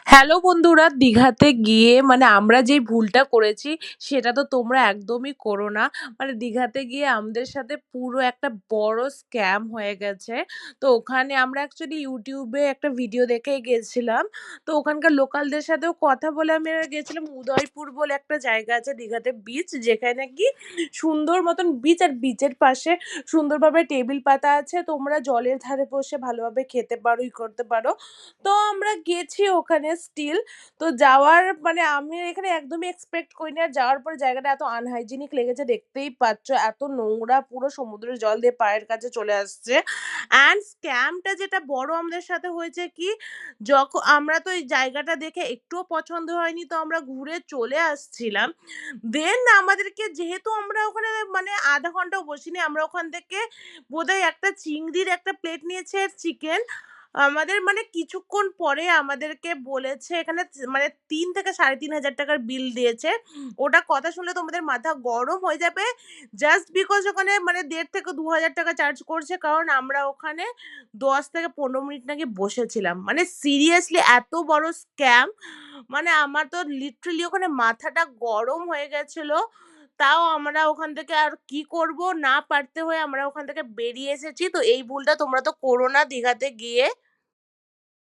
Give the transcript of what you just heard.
Hello বন্ধুরা, দীঘাতে গিয়ে আমরা যেই ভুলটা করেছি সেটা তো তোমরা একদমই করো না। দীঘাতে গিয়ে আমাদের সাথে পুরো একটা বড় স্ক্যাম হয়ে গেছে। তো ওখানে আমরা অ্যাকচুয়ালি YouTube এ একটা ভিডিও দেখেই গেছিলাম। তো ওখানকার লোকালদের সাথেও কথা বলে আমরা গেছিলাম। উদয়পুর বলে একটা জায়গা আছে দীঘাতে বিচ, যেখানে নাকি সুন্দর মতন বিচ, আর বিচের পাশে সুন্দরভাবে টেবিল পাতা আছে। তোমরা জলের ধারে বসে ভালোভাবে খেতে পারো, করতে পারো। তো আমরা গেছি ওখানে স্টিল। তো যাওয়ার আমি এখানে একদমই এক্সপেক্ট করিনি। আর যাওয়ার পরে জায়গাটা এত আনহাইজেনিক লেগেছে, দেখতেই পাচ্ছ। এত নোংরা, পুরো সমুদ্রের জল দিয়ে পায়ের কাছে চলে আসছে। অ্যান্ড স্ক্যামটা যেটা বড় আমাদের সাথে হয়েছে কি, আমরা তো এই জায়গাটা দেখে একটুও পছন্দ হয়নি, তো আমরা ঘুরে চলে আসছিলাম। দেন আমাদেরকে, যেহেতু আমরা ওখানে ০.৫ ঘন্টাও বসিনি, আমরা ওখান থেকে বোধহয় একটা চিংড়ির একটা প্লেট নিয়েছি আর চিকেন। আমাদের কিছুক্ষণ পরে আমাদেরকে বলেছে এখানে ৩ থেকে ৳৩,৫০০ বিল দিয়েছে। ওটা কথা শুনলে তোমাদের মাথা গরম হয়ে যাবে। জাস্ট বিকজ ওখানে ১.৫ থেকে ৳২,০০০ চার্জ করছে, কারণ আমরা ওখানে ১০ থেকে ১৫ মিনিট নাকি বসেছিলাম। সিরিয়াসলি এত বড় স্ক্যাম! আমার তো লিটারেলি ওখানে মাথাটা গরম হয়ে গেছিল। তাও আমরা ওখান থেকে আর কি করব, না পারতে হয়ে আমরা ওখান থেকে বেরিয়ে এসেছি। তো এই ভুলটা তোমরা তো করো না দীঘাতে গিয়ে।